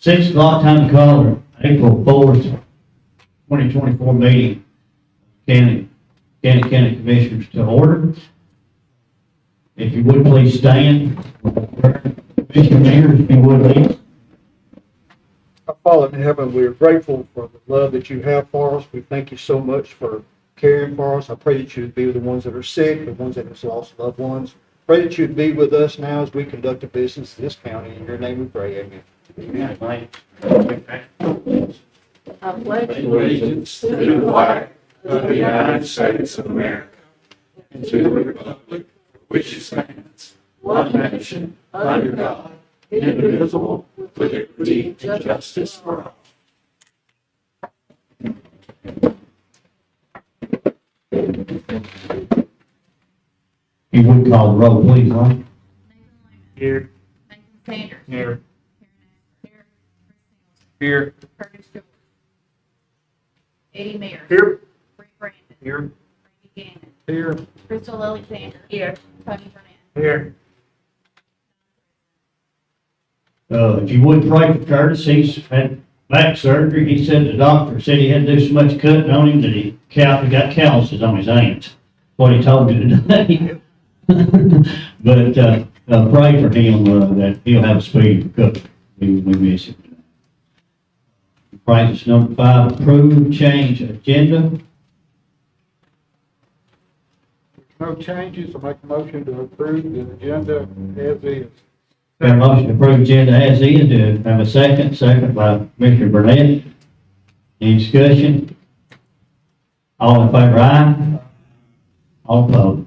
6 o'clock, time to call our April 4th, 2024 meeting. County Commissioners to order. If you would please stand. Commissioner members, if you would please. Our Father in heaven, we are grateful for the love that you have for us. We thank you so much for caring for us. I pray that you would be with the ones that are sick, the ones that have lost loved ones. Pray that you would be with us now as we conduct the business of this county. In your name we pray, amen. Amen. I pledge Allegiance to the flag of the United States of America and to the republic for which it stands, one nation, under God, indivisible, with liberty and justice for all. You would call the roll, please, huh? Here. Nathan Sanders. Here. Here. Here. Curtis George. Eddie Mears. Here. Bree Brandon. Here. Randy Gannon. Here. Crystal Alexander. Here. Tony Burnett. Here. If you would pray for Curtis, he's had back surgery. He said the doctor said he had to do so much cutting on him that he got calluses on his hands. What he told me today. But pray for him that he'll have a speedy recovery. We miss him. Practice number 5, approve change agenda. No changes. I make a motion to approve the agenda as is. Got a motion to approve agenda as is. Do I have a second? Second by Commissioner Burnett. Any discussion? All in favor, aye? All opposed?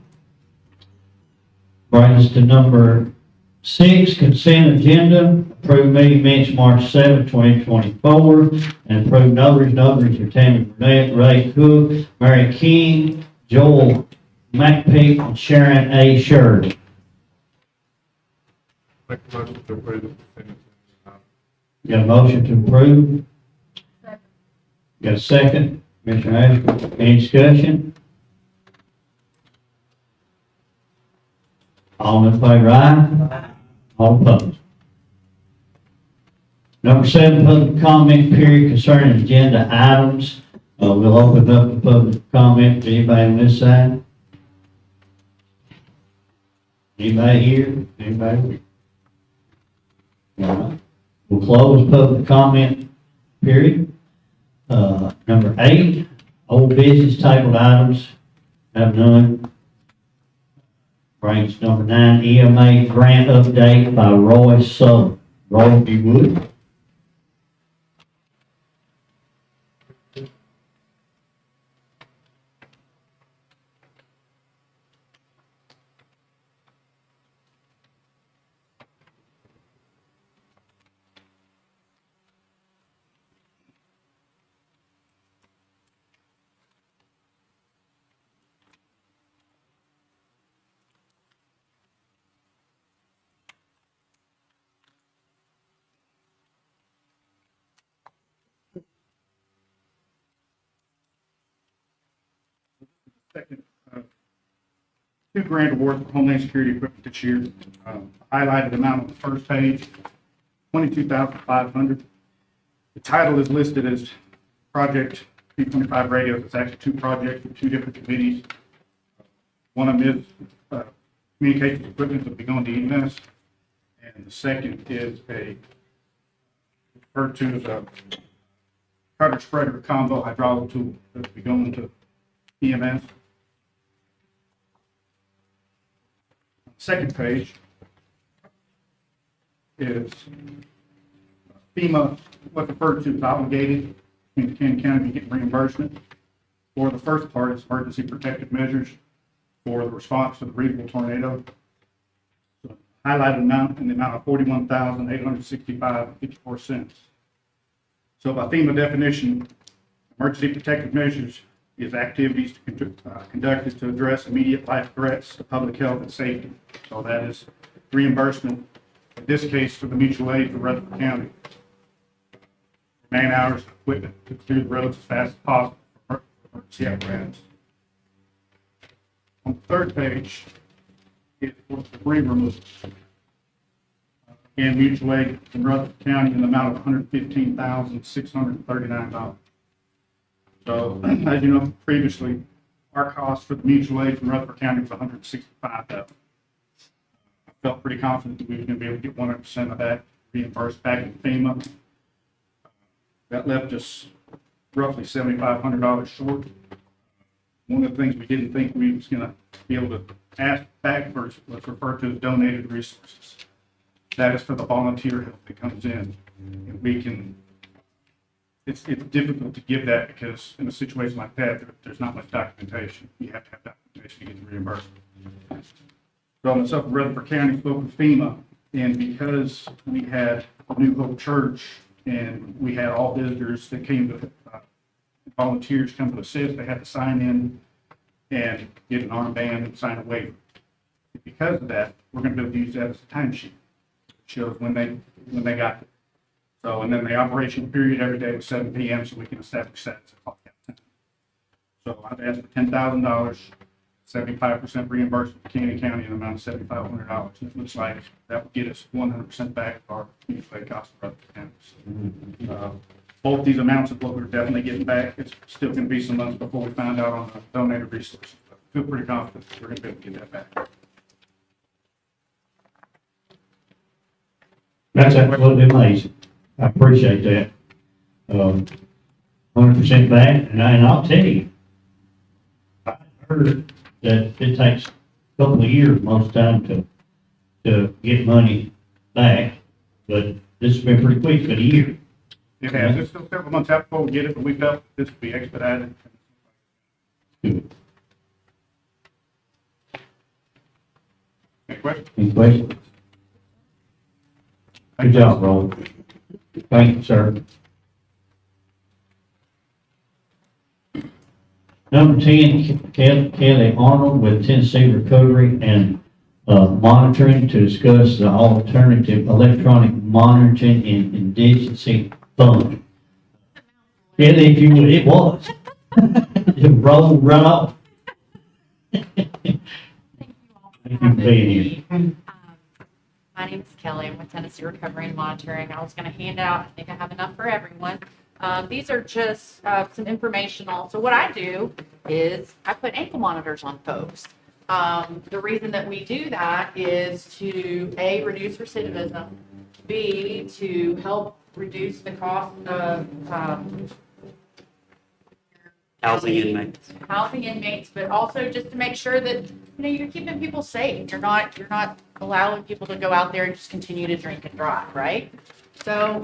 Brings us to number 6, consent agenda. Approve meeting minutes March 7, 2024, and approve notaries. Notaries are Tammy Burnett, Ray Cook, Mary King, Joel McPeak, and Sharon A. Shirley. Make a motion to approve the consent agenda. Got a motion to approve? Second. Got a second? Commissioner Ashby, any discussion? All in favor, aye? All opposed? Number 7, public comment period concerning agenda items. We'll open up the public comment to anybody on this side. Anybody here? Anybody? All right. We'll close public comment period. Number 8, old business tabled items, have none. Brings number 9, EMA grant update by Roy Sullivan. Roy, if you would. Second, 2 grant award for Homeland Security equipment this year. Highlighted amount on the first page, $22,500. The title is listed as Project P25 radios. It's actually 2 projects with 2 different committees. One of them is communications equipment that will be going to EMS, and the second is referred to as a cutter spreader combo hydraulic tool that will be going to EMS. Second page is FEMA, what's referred to as obligated, in Cannon County, getting reimbursement. For the first part, is emergency protective measures for the response to the regional tornado. So, highlighted amount in the amount of $41,865.54. So by FEMA definition, emergency protective measures is activities conducted to address immediate life threats to public health and safety. So that is reimbursement, in this case for the mutual aid for Rutherford County. Man hours, equipment to clear the roads as fast as possible for emergency apparatus. On the third page is for debris removal. and mutual aid in Rutherford County in the amount of $115,639. So, as you know, previously, our cost for the mutual aid in Rutherford County was $165,000. I felt pretty confident that we were going to be able to get 100% of that reimbursed back in FEMA. That left us roughly $7,500 short. One of the things we didn't think we was going to be able to ask back for was referred to as donated resources. That is for the volunteer help that comes in. And we can, it's difficult to give that because in a situation like that, there's not much documentation. You have to have documentation to get the reimbursement. So myself and Rutherford County spoke with FEMA, and because we had New Hope Church and we had all visitors that came to, volunteers come to assist, they had to sign in and get an armband and sign a waiver. Because of that, we're going to be able to use that as a timesheet. Shows when they got it. So, and then the operational period every day was 7 p.m. so we can establish that as a clock out time. So I've asked for $10,000, 75% reimbursement to Canyon County in the amount of $7,500. And it looks like that will get us 100% back of our mutual aid costs for other counties. Both these amounts of what we're definitely getting back. It's still going to be some months before we find out on the donated resources. But I feel pretty confident we're going to be able to get that back. That's absolutely amazing. I appreciate that. 100% back, and I'll tell you, I heard that it takes a couple of years most time to get money back, but this has been pretty quick for the year. It has. It's still several months out before we get it, but we felt this would be expedited. Good. Any questions? Any questions? Good job, Roland. Thank you, sir. Number 10, Kelly Arnold with Tennessee Recovery and Monitoring to discuss the alternative electronic monitoring and indigency fund. Kelly, if you would, it was. It rolled right off. Thank you all for Thank you for being here. having me. My name is Kelly. I'm with Tennessee Recovery and Monitoring. I was going to hand out, I think I have enough for everyone. These are just some informational. So what I do is I put ankle monitors on folks. The reason that we do that is to A, reduce recidivism, B, to help reduce the cost of Housing inmates. But also just to make sure that, you're keeping people safe. You're not allowing people to go out there and just continue to drink and drive, right? So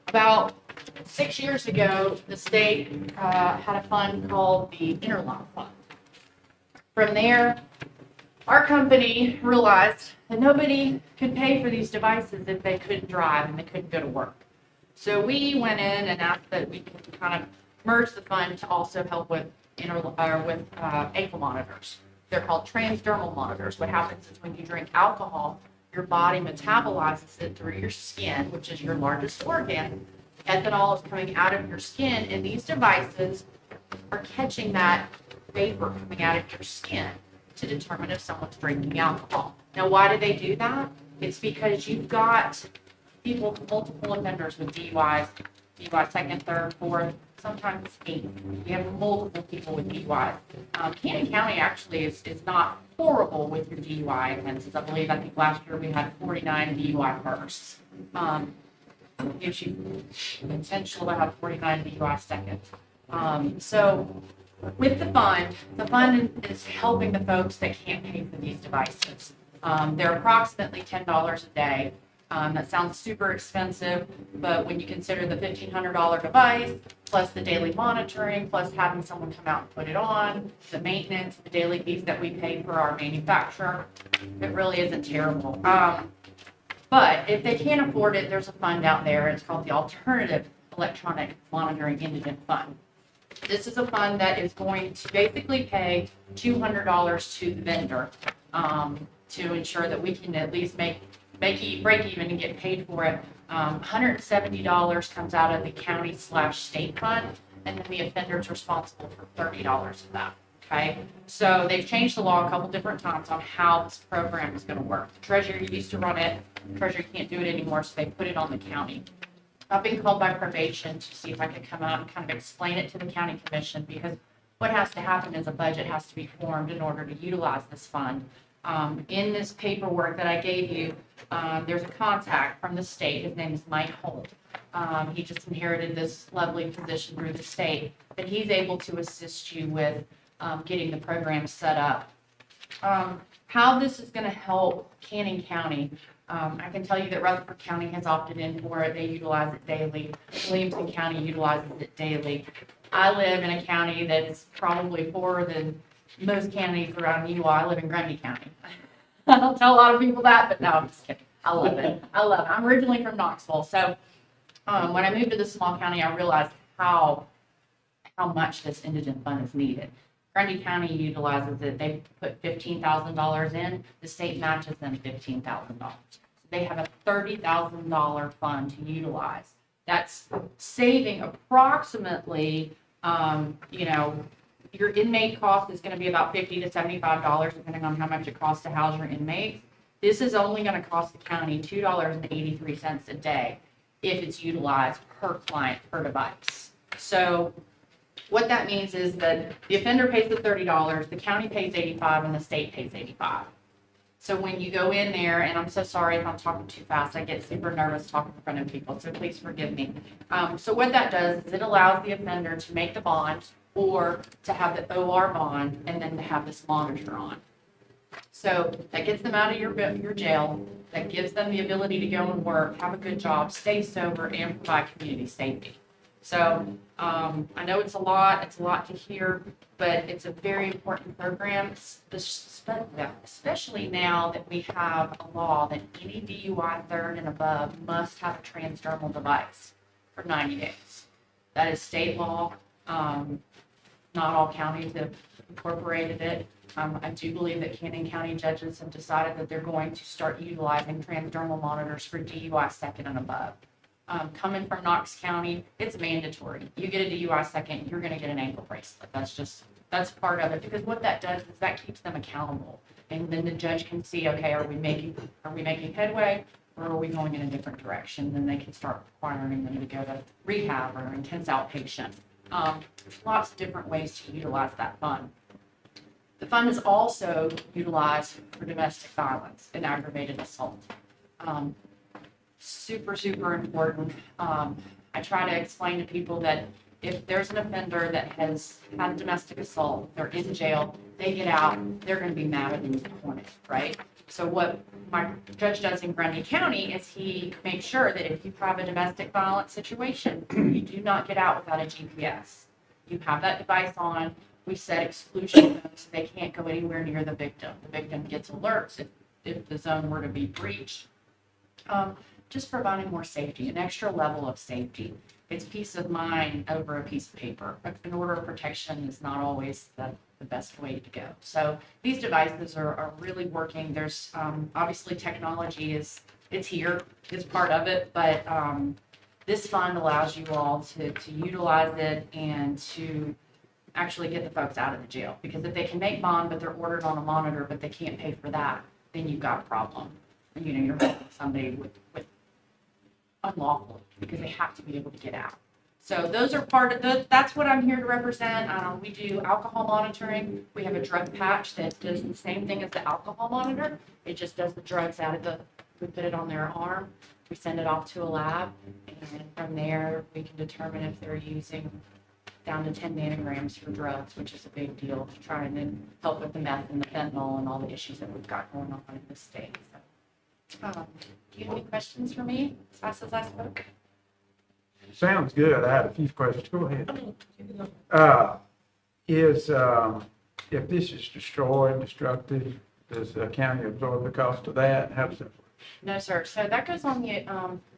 about 6 years ago, the state had a fund called the Interlock Fund. From there, our company realized that nobody could pay for these devices if they couldn't drive and they couldn't go to work. So we went in and asked that we could kind of merge the fund to also help with ankle monitors. They're called transdermal monitors. What happens is when you drink alcohol, your body metabolizes it through your skin, which is your largest organ. Ethanol is coming out of your skin, and these devices are catching that vapor coming out of your skin to determine if someone's drinking alcohol. Now, why do they do that? It's because you've got people, multiple offenders with DUIs, DUI second, third, fourth, sometimes 8. We have multiple people with DUIs. Cannon County actually is not horrible with your DUI offenses. I think last year we had 49 DUI firsts. Gives you potential to have 49 DUI seconds. So with the fund is helping the folks that can't pay for these devices. They're approximately $10 a day. That sounds super expensive, but when you consider the $1,500 device, plus the daily monitoring, plus having someone come out and put it on, the maintenance, the daily fees that we pay for our manufacturer, it really isn't terrible. But if they can't afford it, there's a fund out there. It's called the Alternative Electronic Monitoring Indigent Fund. This is a fund that is going to basically pay $200 to the vendor to ensure that we can at least break even and get paid for it. $170 comes out of the county/state fund, and then the offender's responsible for $30 of that. okay? So they've changed the law a couple different times on how this program is gonna work. The Treasurer used to run it, Treasurer can't do it anymore, so they put it on the county. I've been called by probation to see if I could come out and kind of explain it to the county commission, because what has to happen is a budget has to be formed in order to utilize this fund. In this paperwork that I gave you, there's a contact from the state, his name is Mike Holt. He just inherited this lovely position through the state, but he's able to assist you with, getting the program set up. How this is gonna help Cannon County, I can tell you that Rutherford County has opted in for it, they utilize it daily. Williamson County utilizes it daily. I live in a county that's probably poorer than most counties around you. I live in Grundy County. I don't tell a lot of people that, but no, I'm just kidding. I love it. I love it. I'm originally from Knoxville, so when I moved to this small county, I realized how much this indigent fund is needed. Grundy County utilizes it. They put $15,000 in. The state matches them $15,000. So they have a $30,000 fund to utilize. That's saving approximately, your inmate cost is going to be about $50 to $75, depending on how much it costs to house your inmates. This is only going to cost the county $2.83 a day if it's utilized per client, per device. So what that means is that the offender pays the $30, the county pays $85, and the state pays $85. So when you go in there, and I'm so sorry if I'm talking too fast, I get super nervous talking in front of people, so please forgive me. So what that does is it allows the offender to make the bond or to have the OR bond and then to have this monitor on. So that gets them out of your jail, that gives them the ability to go and work, have a good job, stay sober, and provide community safety. So I know it's a lot to hear, but it's a very important program, especially now that we have a law that any DUI third and above must have a transdermal device for 90 days. That is state law. Not all counties have incorporated it. I do believe that Cannon County judges have decided that they're going to start utilizing transdermal monitors for DUI second and above. Coming from Knox County, it's mandatory. You get a DUI second, you're gonna get an ankle bracelet. That's part of it, because what that does is that keeps them accountable. And then the judge can see, okay, are we making headway, or are we going in a different direction? Then they can start requiring them to go to rehab or intense outpatient. There's lots of different ways to utilize that fund. The fund is also utilized for domestic violence and aggravated assault. Super, super important. I try to explain to people that if there's an offender that has had a domestic assault, they're in jail, they get out, they're going to be mad at the hornet, right? So what my judge does in Grundy County is he makes sure that if you have a domestic violence situation, you do not get out without a GPS. You have that device on. We set exclusion zones so they can't go anywhere near the victim. The victim gets alerts if the zone were to be breached. Just providing more safety, an extra level of safety. It's peace of mind over a piece of paper. An order of protection is not always the best way to go. So these devices are really working. There's obviously technology it's here, it's part of it, but this fund allows you all to utilize it and to actually get the folks out of the jail. Because if they can make bond, but they're ordered on a monitor, but they can't pay for that, then you've got a problem. You're helping somebody with unlawfully, because they have to be able to get out. So those are part of that's what I'm here to represent. We do alcohol monitoring. We have a drug patch that does the same thing as the alcohol monitor. It just does the drugs out of we put it on their arm, we send it off to a lab, and from there we can determine if they're using down to 10 nanograms for drugs, which is a big deal to try and then help with the meth and the fentanyl and all the issues that we've got going on in the state. So, do you have any questions for me as fast as I spoke? Sounds good. I had a few questions. Go ahead. If this is destroyed, destructive, does the county absorb the cost of that? How does it work? No, sir. So that goes on the,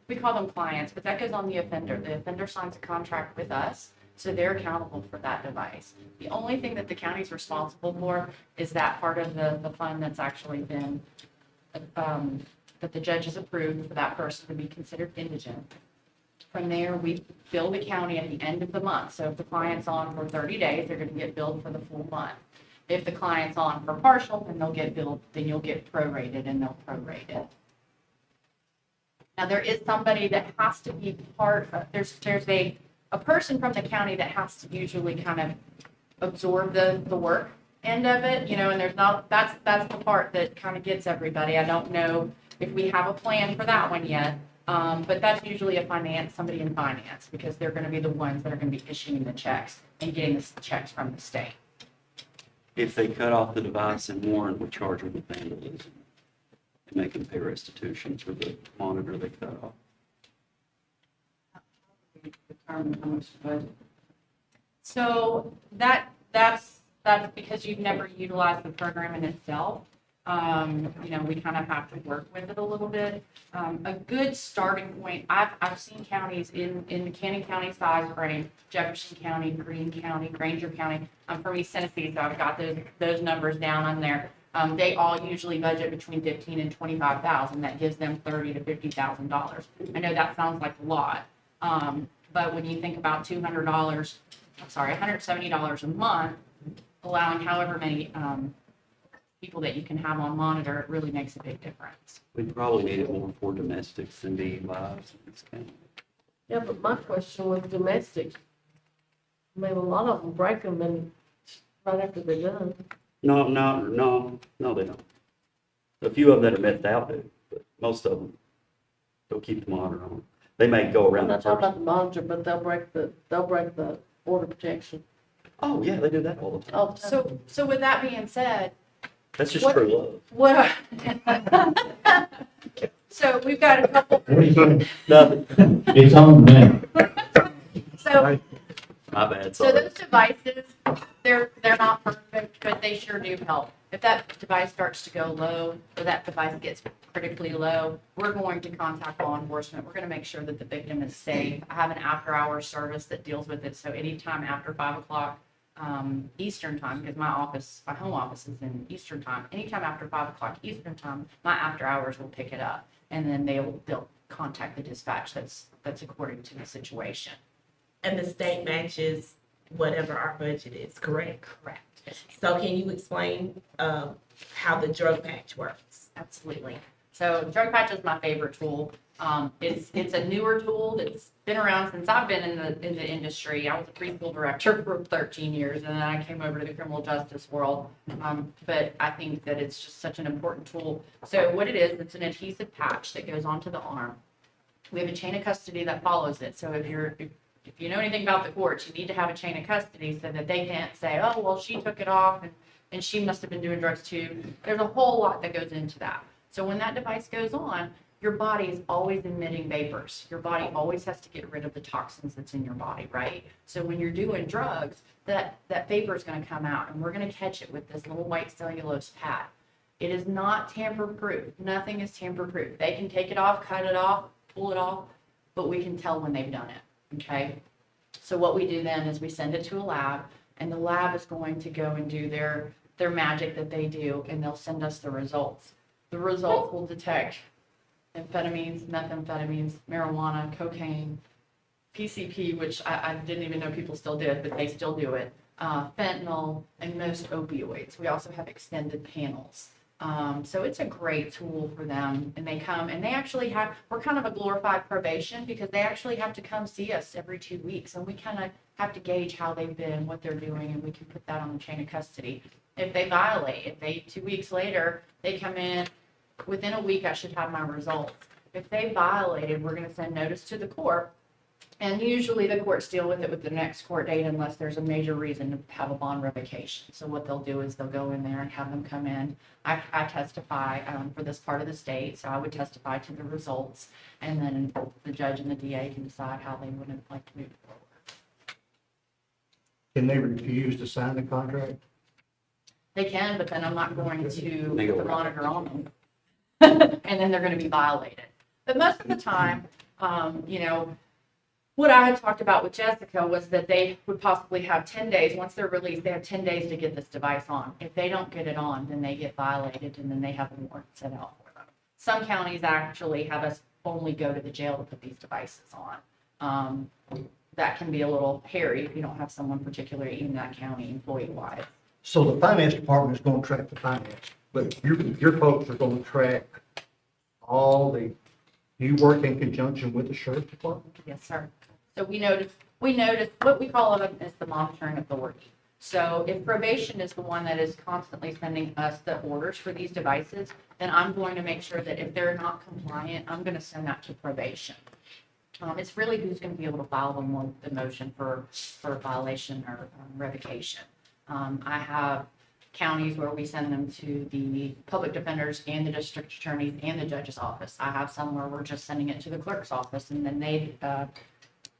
we call them clients, but that goes on the offender. The offender signs a contract with us, so they're accountable for that device. The only thing that the county's responsible for is that part of the fund that's actually been, that the judge has approved for that person to be considered indigent. From there, we bill the county at the end of the month. So if the client's on for 30 days, they're going to get billed for the full month. If the client's on for partial, then they'll get billed, then you'll get prorated and they'll prorate it. Now, there is somebody that has to be part of, there's a person from the county that has to usually kind of absorb the work end of it, you know, and there's not, that's the part that kind of gets everybody. I don't know if we have a plan for that one yet, but that's usually somebody in finance, because they're gonna be the ones that are gonna be issuing the checks and getting the checks from the state. If they cut off the device and warrant, we charge them with vandalism and make them pay restitution for the monitor they cut off. Determine how much to budget. So that's because you've never utilized the program in itself. You know, we kind of have to work with it a little bit. A good starting point, I've seen counties in the Cannon County size frame, Jefferson County, Greene County, Granger County. I'm from East Tennessee, so I've got those numbers down on there. They all usually budget between $15,000 and $25,000. That gives them $30,000 to $50,000. I know that sounds like a lot, but when you think about $170 a month, allowing however many people that you can have on monitor, it really makes a big difference. We probably need it more for domestics than DUIs in this county. Yeah, but my question was domestic. I mean, a lot of them break them and right after they're done. No, they don't. A few of them that are messed out do, but most of them, they'll keep the monitor on. They may go I'm around the not talking person. about the monitor, but they'll break the order protection. Oh, yeah, they do that all the time. All the time. So with that being said, That's just What- true love. what, so we've got a couple, What do you think? Nothing. It's on now. so My bad, So sorry. those devices, they're not perfect, but they sure do help. If that device starts to go low, or that device gets critically low, we're going to contact law enforcement. We're going to make sure that the victim is safe. I have an after-hours service that deals with it, so anytime after 5 o'clock Eastern time, because my home office is in Eastern time, anytime after 5 o'clock Eastern time, my after-hours will pick it up, and then they'll contact the dispatch that's according to the situation. And the state matches whatever our budget is, correct? Correct. So can you explain how the drug patch works? Absolutely. So Drug Patch is my favorite tool. It's a newer tool that's been around since I've been in the industry. I was a preschool director for 13 years, and then I came over to the criminal justice world. But I think that it's just such an important tool. So what it is, it's an adhesive patch that goes onto the arm. We have a chain of custody that follows it. So if you know anything about the courts, you need to have a chain of custody so that they can't say, oh, well, she took it off and she must have been doing drugs too. There's a whole lot that goes into that. So when that device goes on, your body is always emitting vapors. Your body always has to get rid of the toxins that's in your body, right? So when you're doing drugs, that vapor is going to come out, and we're going to catch it with this little white cellulose pad. It is not tamper-proof. Nothing is tamper-proof. They can take it off, cut it off, pull it off, but we can tell when they've done it, okay? So what we do then is we send it to a lab, and the lab is going to go and do their magic that they do, and they'll send us the results. The results will detect amphetamines, methamphetamines, marijuana, cocaine, PCP, which I didn't even know people still did, but they still do it, fentanyl, and most opioids. We also have extended panels. So it's a great tool for them, and they come and they actually we're kind of a glorified probation, because they actually have to come see us every 2 weeks, and we kind of have to gauge how they've been, what they're doing, and we can put that on the chain of custody. If they violate, if they 2 weeks later, they come in, within a week I should have my results. If they violated, we're going to send notice to the court, and usually the courts deal with it with the next court date unless there's a major reason to have a bond revocation. So what they'll do is they'll go in there and have them come in. I testify for this part of the state, so I would testify to the results, and then the judge and the DA can decide how they would like to move forward. Can they refuse to sign the contract? They can, but then I'm not going to They put go the right. monitor on them. And then they're going to be violated. But most of the time, what I had talked about with Jessica was that they would possibly have 10 days. Once they're released, they have 10 days to get this device on. If they don't get it on, then they get violated, and then they have a warrant set out for them. Some counties actually have us only go to the jail to put these devices on. That can be a little hairy if you don't have someone particularly in that county employee-wise. So the finance department is gonna track the finance, but your folks are gonna track all the, do you work in conjunction with the sheriff's department? Yes, sir. So we notice, what we call them is the monitoring authority. So if probation is the one that is constantly sending us the orders for these devices, then I'm going to make sure that if they're not compliant, I'm gonna send that to probation. It's really who's gonna be able to file the motion for violation or revocation. I have counties where we send them to the public defenders and the district attorneys and the judge's office. I have some where we're just sending it to the clerk's office and then they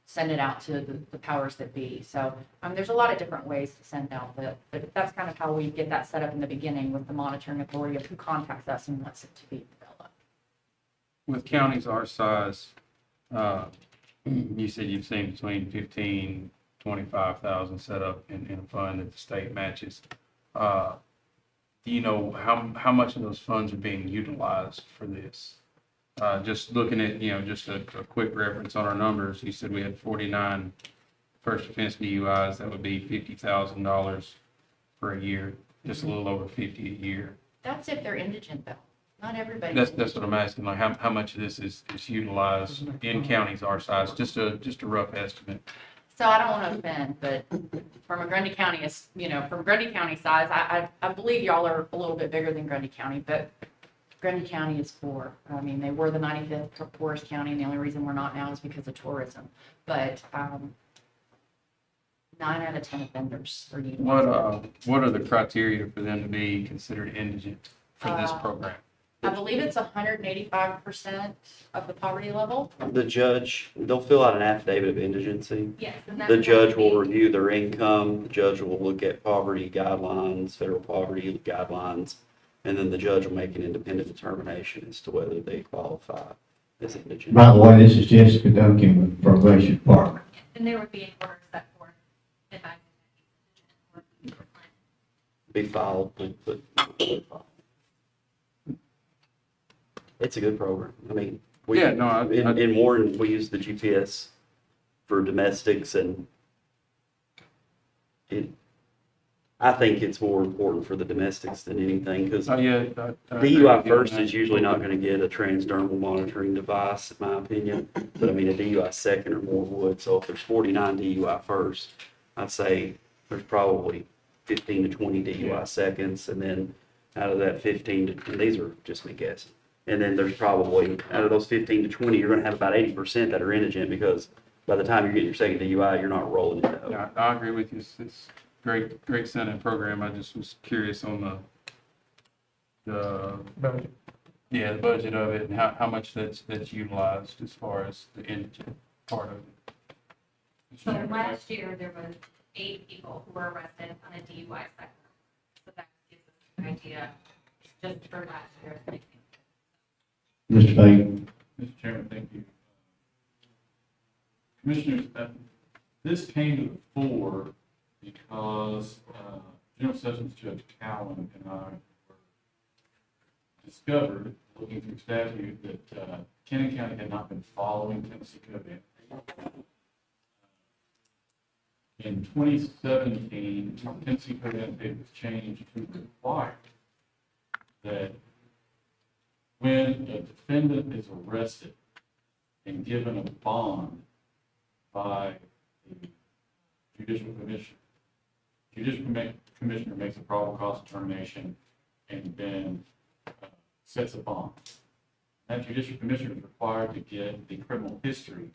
send it out to the powers that be. So there's a lot of different ways to send out, but that's kind of how we get that set up in the beginning with the monitoring authority of who contacts us and wants it to be developed. With counties our size, you said you've seen between 15, 25,000 set up in a fund that the state matches. Do you know how much of those funds are being utilized for this? Just looking at, just a quick reference on our numbers, you said we had 49 first offense DUIs. That would be $50,000 for a year, just a little over 50 a year. That's if they're indigent though. Not everybody. That's what I'm asking, like how much of this is utilized in counties our size? Just a rough estimate. So I don't want to offend, but from a Grundy County, from Grundy County size, I believe y'all are a little bit bigger than Grundy County, but Grundy County is poor. I mean, they were the 95th poorest county, and the only reason we're not now is because of tourism. But 9 out of 10 offenders are utilized. What are the criteria for them to be considered indigent for this program? I believe it's 185% of the poverty level. The judge, they'll fill out an affidavit of indigency. Yes. And that's The judge will review their income, the judge will look at poverty guidelines, federal poverty guidelines, and then the judge will make an independent determination as to whether they qualify as indigent. By the way, this is Jessica Duncan with Probation Department. And there would be an order set forth advising that he's indigent or Be filed, but it's a good program. I mean, Yeah, no, I- in Warren, we use the GPS for domestics and I think it's more important for the domestics than anything, because Oh, yeah. I agree DUI with you on first that. is usually not gonna get a transdermal monitoring device, in my opinion. But I mean, a DUI second or more would, so if there's 49 DUI first, I'd say there's probably 15 to 20 DUI seconds, and then out of that 15 to, and these are just me guessing. And then there's probably, out of those 15 to 20, you're gonna have about 80% that are indigent, because by the time you get your second DUI, you're not rolling it out. Yeah, I agree with you. It's great Senate program. I just was curious on the Budget. the budget of it and how much that's utilized as far as the indigent part of it. So last year, there was 8 people who were arrested on a DUI second. So that gives us an idea just for last year. as an example. Mr. Payne. Mr. Chairman, thank you. Commissioners, this came to the fore because General Sessions Judge Cowan and I discovered, looking through statute, that Kennon County had not been following Tennessee Code. In 2017, Tennessee Code Annotated was changed to require that when a defendant is arrested and given a bond by the judicial commissioner makes a probable cause determination and then sets a bond. That judicial commissioner is required to get the criminal history.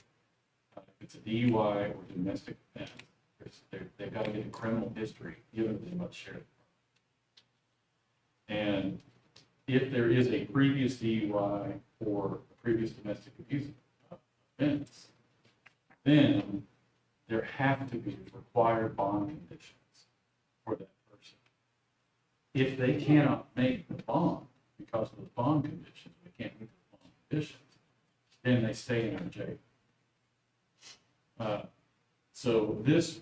If it's a DUI or domestic offense, they've got to get a criminal history given to them by the sheriff. And if there is a previous DUI or a previous domestic abuse offense, then there have to be required bond conditions for that person. If they cannot make the bond because of the bond conditions, they can't meet the bond conditions, then they stay in jail. So this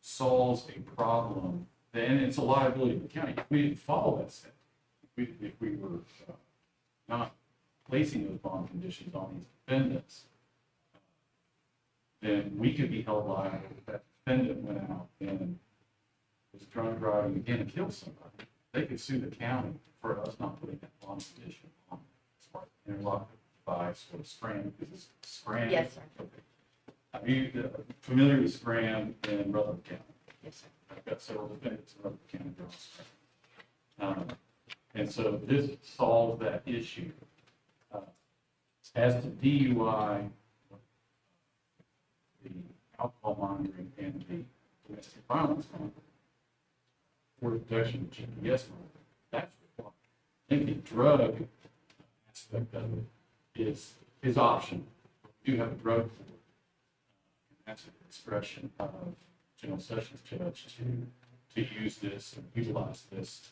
solves a problem, and it's a liability of the county. If we didn't follow that statute, if we were not placing those bond conditions on these defendants, then we could be held liable if that defendant went out and was drunk driving again and killed somebody, they could sue the county for us not putting that bond condition on as far as interlock device or Scram, because it's Scram. Yes, sir. Okay. Are you familiar with Scram in Rutherford County? Yes, sir. I've got several defendants in Rutherford County. that are on Scram. And so this solves that issue. As to DUI, the alcohol monitoring and the domestic violence monitoring, for detection of GPS monitoring, that's required. I think the drug aspect of it is optional. We do have a drug court, and that's at the discretion of General Sessions Judge to use this and utilize this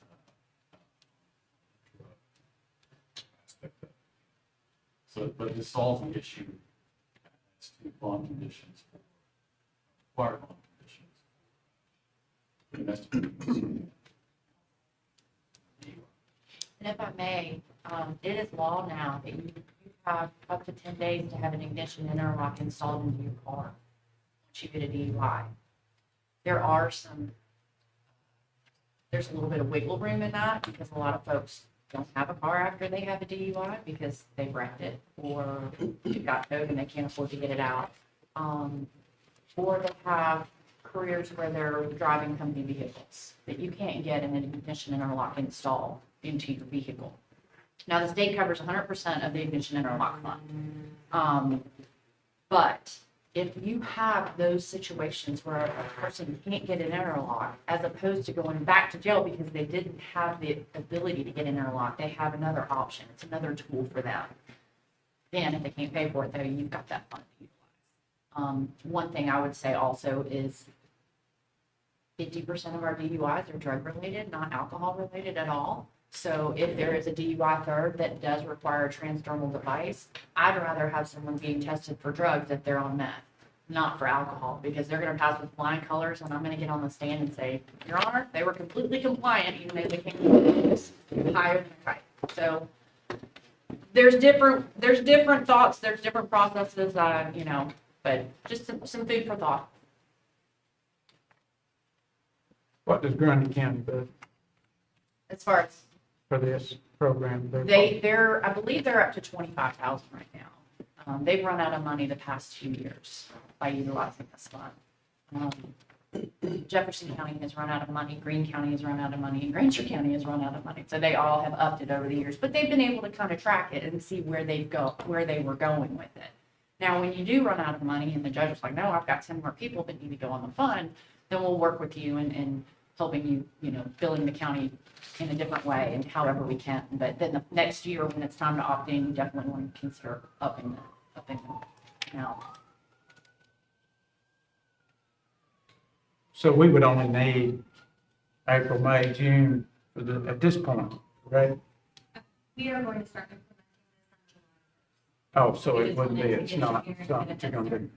drug aspect of it. So, but this solves the issue as to bond conditions for required bond conditions. for domestic abuse. And if I may, it is law now that you have up to 10 days to have an ignition interlock installed into your car once you get a DUI. There's a little bit of wiggle room in that because a lot of folks don't have a car after they have a DUI because they wrecked it or it got towed and they can't afford to get it out. Or they have careers where they're driving company vehicles that you can't get an ignition interlock installed into your vehicle. Now, the state covers 100% of the ignition interlock fund. But if you have those situations where a person can't get an interlock, as opposed to going back to jail because they didn't have the ability to get an interlock, they have another option. It's another tool for them. Then, if they can't pay for it, though, you've got that fund to utilize. One thing I would say also is 50% of our DUIs are drug-related, not alcohol-related at all. So if there is a DUI third that does require a transdermal device, I'd rather have someone being tested for drugs if they're on meth, not for alcohol, because they're gonna pass with flying colors, and I'm gonna get on the stand and say, Your Honor, they were completely compliant, even though they came with this higher than type. So there's different thoughts, there's different processes, but just some food for thought. What does Grundy County do As far as for this program? I believe they're up to 25,000 right now. They've run out of money the past 2 years by utilizing this fund. Jefferson County has run out of money, Greene County has run out of money, and Granger County has run out of money. So they all have upped it over the years, but they've been able to kind of track it and see where they were going with it. Now, when you do run out of money and the judge is like, no, I've got 10 more people that need to go on the fund, then we'll work with you and helping you, billing the county in a different way and however we can. But then the next year, when it's time to opt in, you definitely want to consider upping the amount. So we would only need April, May, June at this point, right? We are going to start implementing this Oh, so it wouldn't be, it's not what you're gonna do.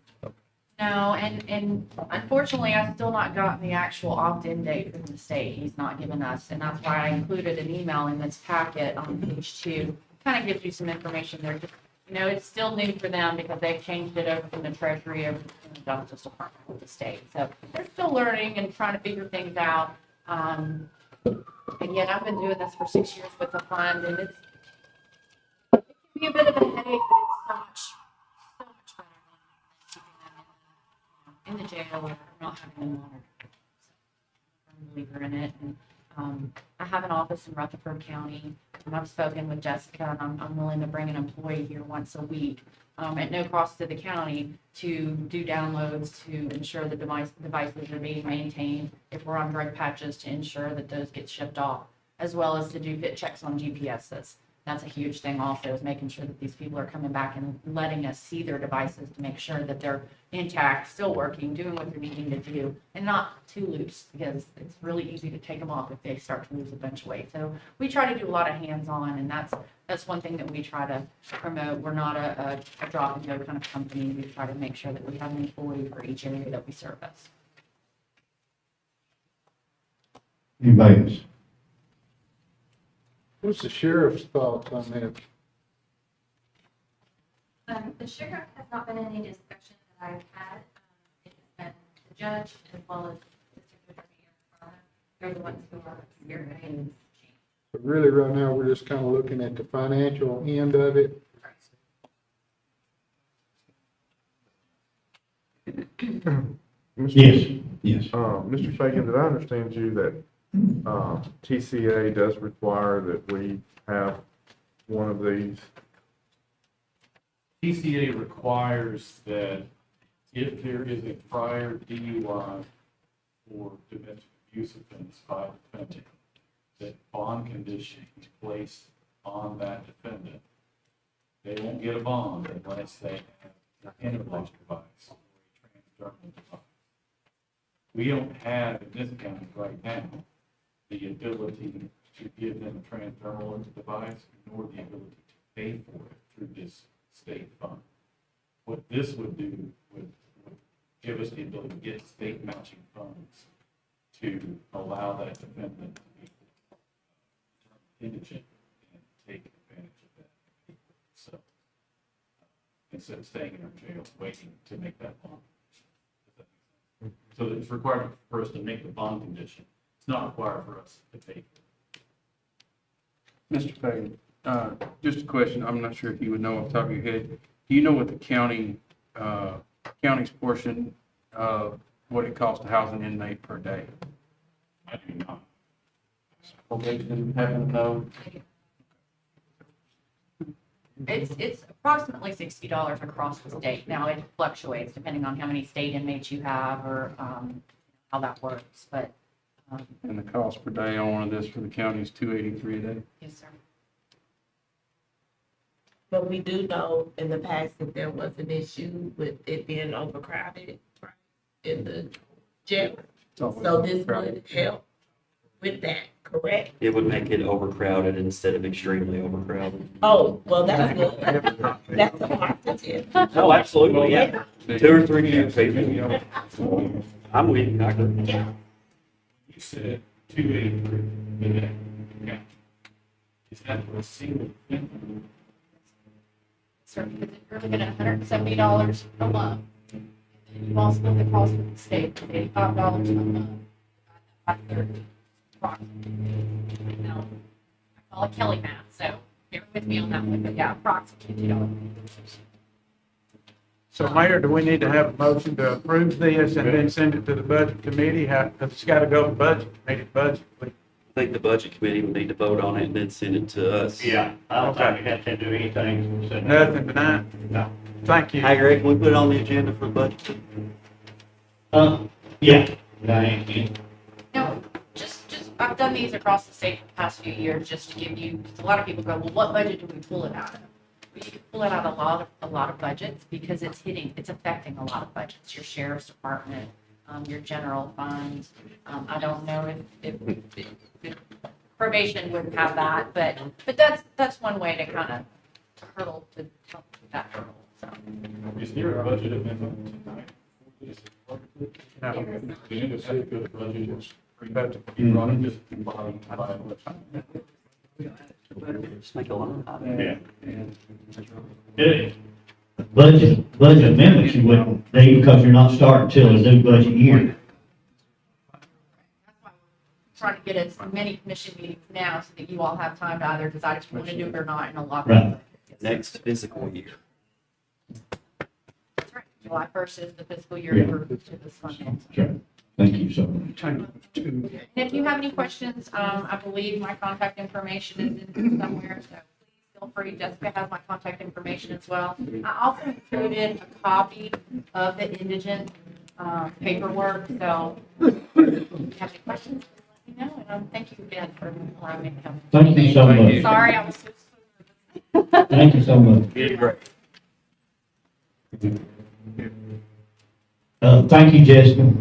No, and unfortunately, I've still not gotten the actual opt-in date from the state. He's not given us, and that's why I included an email in this packet on page 2. Kind of gives you some information there. Just, it's still new for them because they've changed it over from the Treasury over to the Justice Department with the state. So they're still learning and trying to figure things out. Again, I've been doing this for 6 years with the fund, and it can be a bit of a headache, but it's so much better than keeping them in the jail or not having them monitored. I'm a believer in it. And I have an office in Rutherford County, and I've spoken with Jessica, and I'm willing to bring an employee here once a week at no cost to the county to do downloads to ensure the devices are being maintained. If we're on drug patches, to ensure that those get shipped off, as well as to do fit checks on GPSs. That's a huge thing also, is making sure that these people are coming back and letting us see their devices to make sure that they're intact, still working, doing what they're needing to do, and not too loose, because it's really easy to take them off if they start to lose a bunch of weight. So we try to do a lot of hands-on, and that's one thing that we try to promote. We're not a drop and go kind of company. We try to make sure that we have an employee for each area that we service. Anybody else? What's the sheriff's thoughts on that? The sheriff has not been in any discussion that I've had. It has been the judge as well as District Attorney Eric They're the ones who are spearheading. But really, right now, we're just kind of looking at the financial end of it. Yes, yes. Mr. Fagan, did I understand you that, TCA does require that we have one of these? TCA requires that if there is a prior DUI or domestic abuse offense by a defendant, that bond condition is placed on that defendant. They won't get a bond unless they have an interlock device or a transdermal device. We don't have in this county right now the ability to give them a transdermal device, nor the ability to pay for it through this state fund. What this would do would give us the ability to get state matching funds to allow that defendant to be indigent and take advantage of that. So instead of staying in our jail waiting to make that bond. So it's required for us to make the bond condition. It's not required for us to pay for it. Mr. Fagan, just a question, I'm not sure if you would know off the top of your head. Do you know what the county's portion of what it costs to house an inmate per day? I do not. Probation, happen to know? It's approximately $60 across the state. Now, it fluctuates depending on how many state inmates you have or how that works, but And the cost per day on one of this for the county is $283 a day? yes, sir. But we do know in the past that there was an issue with it being overcrowded, right, in the jail. So this would help with that, correct? It would make it overcrowded instead of extremely overcrowded. Oh, well, that's good. That's a positive. Oh, absolutely, yeah. 2 or 3 years, people. I'm with you, I agree. Yeah. You said 283 a day. Okay. Is that for a single offender? Sir, because if you're looking at $170 a month, and you also look at cost of the state, $85 a month. By 30, approximately. Now, I call it Kelly math, so bear with me on that one, but yeah, approximately $2. So Mayor, do we need to have a motion to approve this and then send it to the budget committee? It's got to go to budget committee, please. I think the budget committee would need to vote on it and then send it to us. Yeah, I don't think we have to do anything. Nothing tonight? No. Thank you. Hey, Greg, can we put it on the agenda for the budget? Yeah. Diane, No, just, I've done these across the state for the past few years, just to give you, because a lot of people go, well, what budget do we pull it out of? Well, you can pull it out of a lot of budgets, because it's affecting a lot of budgets, your sheriff's department, your general funds. I don't know if probation wouldn't have that, but that's one way to kind of hurdle to help with that hurdle, so. Is there a budget amendment tonight? No. The end of the good budget is pre-budget. You brought it just in bottom line. Just make a line. Yeah. Budget amendments you wouldn't, because you're not starting till the new budget year. Trying to get as many commission meetings now so that you all have time to either decide if you want to do it or not and a lot. Right. Next physical year. That's right. July 1st is the fiscal year Yeah. for this fund. Sure. Thank you so much. And if you have any questions, I believe my contact information is in somewhere, so please feel free. Jessica has my contact information as well. I also included a copy of the indigent paperwork, so if you have any questions, please let me know. And thank you again for allowing me to come. Thank you so much. Sorry, I was so. Thank you so much. Great. Thank you, Jessica.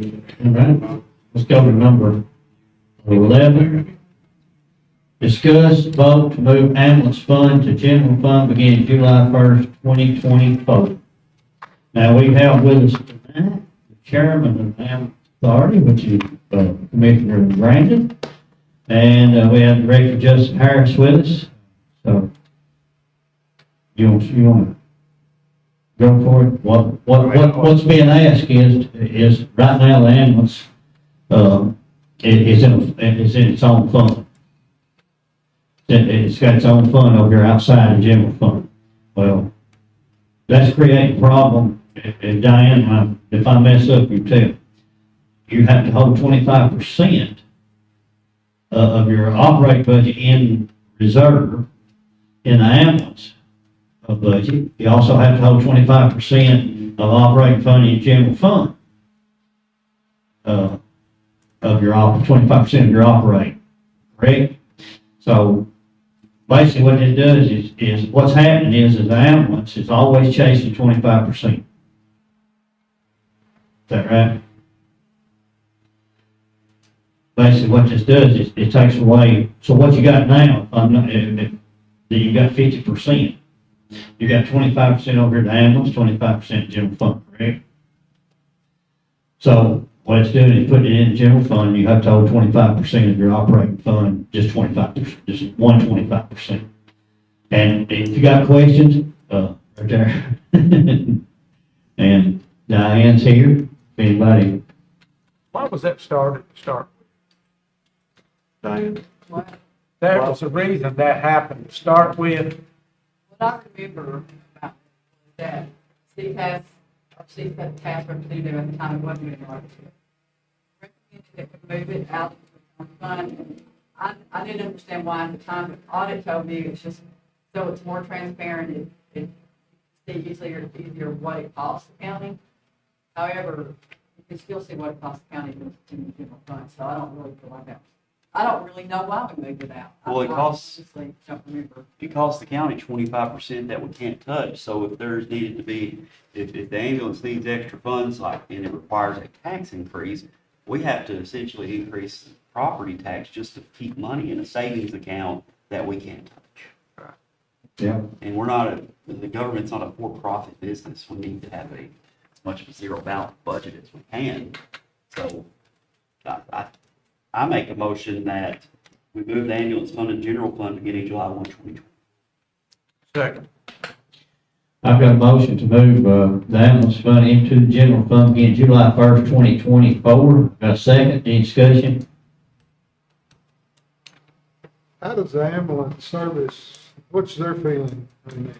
All right, let's go to number 11. Discuss, vote to move ambulance fund to general fund beginning July 1st, 2024. Now, we have with us tonight the chairman of the ambulance authority, which is Commissioner Brandon, and we have Director Justin Harris with us. So, you want to Go for it. What's being asked is right now the ambulance, is in its own fund. It's got its own fund over here outside the general fund. Well, that's creating a problem, and Diane, if I mess up, you tell. You have to hold 25% of your operating budget in reserve in the ambulance budget. You also have to hold 25% of operating fund in general fund. Of your 25% of your operating, correct? So basically what it does is what's happening is the ambulance is always chasing 25%. Is that right? Basically what this does is it takes away, so what you got now, you got 50%. You got 25% over here in the ambulance, 25% general fund, correct? So what it's doing is putting it in the general fund, you have to hold 25% of your operating fund, just 25%, just 25%. And if you got questions, right there. And Diane's here, if anybody. Why was that started to start with? Diane? That was the reason that happened, to start with. What I remember about that, Steve had task representative at the time, it wasn't even like recommended that could move it out of the fund. I didn't understand why at the time, but audit told me it's just, so it's more transparent, it easier what it costs the county. However, you can still see what it costs the county in the general fund, so I don't really feel like that. I don't really know why we moved it out. Well, it I costs- honestly don't remember. It costs the county 25% that we can't touch, so if there's needed to be, if the ambulance needs extra funds, like, and it requires a tax increase, we have to essentially increase property tax just to keep money in a savings account that we can't touch. Yeah. And the government's not a for-profit business, we need to have as much of a zero balance budget as we can. So, I make a motion that we move the ambulance fund and general fund beginning July 1, 2020. Second. I've got a motion to move, the ambulance fund into the general fund beginning July 1st, 2024. Got a second, any discussion? How does the ambulance service, what's their feeling on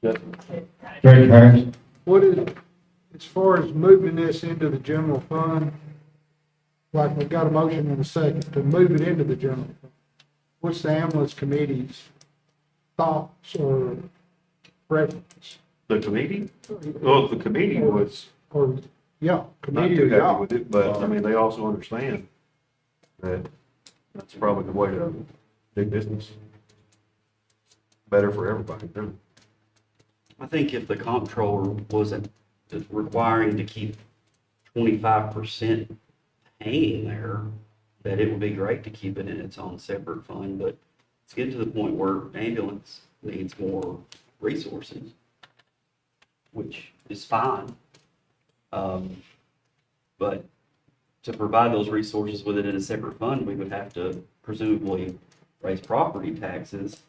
that? Director Harris? What is, as far as moving this into the general fund, like we've got a motion in a second to move it into the general fund, what's the ambulance committee's thoughts or preference? The committee? Well, the committee was Or, yeah, not committee too or happy y'all? with it, but I mean, they also understand that that's probably the way to do business. Better for everybody, really. I think if the comptroller wasn't requiring to keep 25% hanging there, that it would be great to keep it in its own separate fund, but it's getting to the point where ambulance needs more resources, which is fine. But to provide those resources with it in a separate fund, we would have to presumably raise property taxes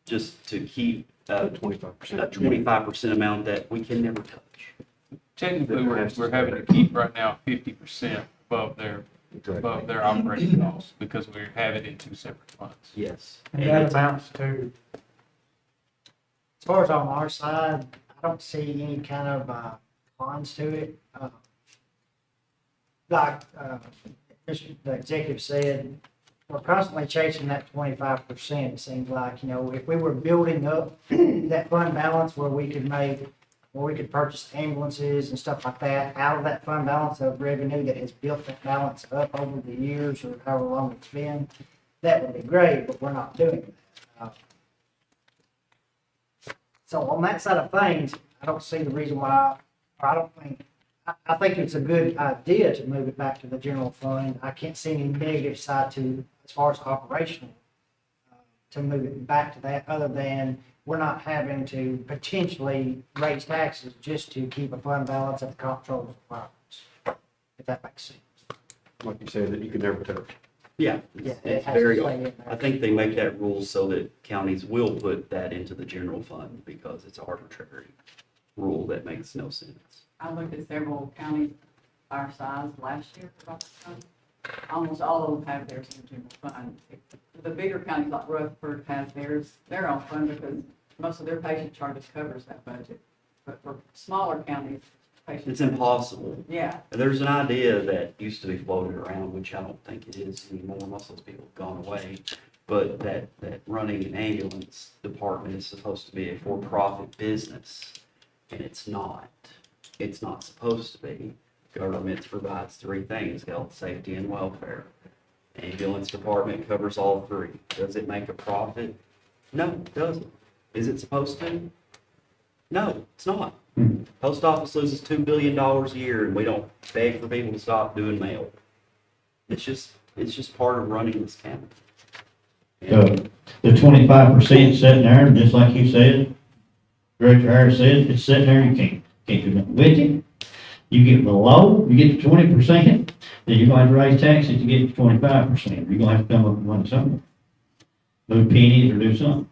just to keep that 25% amount that we can never touch. Technically, we're having to keep right now 50% above their operating costs because we have it in two separate funds. Yes. And that amounts to, As far as on our side, I don't see any kind of cons to it. Like the executive said, we're constantly chasing that 25%. It seems like, if we were building up that fund balance where we could purchase ambulances and stuff like that out of that fund balance of revenue that has built that balance up over the years or however long it's been, that would be great, but we're not doing that. So on that side of things, I don't see the reason why, or I think it's a good idea to move it back to the general fund. I can't see any negative side to, as far as operational, to move it back to that, other than we're not having to potentially raise taxes just to keep a fund balance at the comptroller's requirements, if that makes sense. Like you said, that you could never touch. Yeah, Yeah, it's it it's has to very, stay in there. I think they make that rule so that counties will put that into the general fund because it's an arbitrary rule that makes no sense. I looked at several counties our size last year about the fund. Almost all of them have theirs in the general fund. The bigger counties like Rutherford has theirs, their own fund because most of their patient charges covers that budget. But for smaller counties, patient. It's impossible. Yeah, There's an idea that used to be floated around, which I don't think it is anymore. Most of those people have gone away. But that running an ambulance department is supposed to be a for-profit business, and it's not. It's not supposed to be. Government provides three things: health, safety, and welfare. Ambulance department covers all three. Does it make a profit? No, it doesn't. Is it supposed to? No, it's not. Post office loses $2 billion a year, and we don't beg for people to stop doing mail. It's just part of running this county. The 25% sitting there, just like you said, Director Harris said, it's sitting there, you can't do nothing with it. You get below, you get to 20%, then you're going to raise taxes to get to 25%. You're gonna have to come up with money somewhere. Move pennies or do something.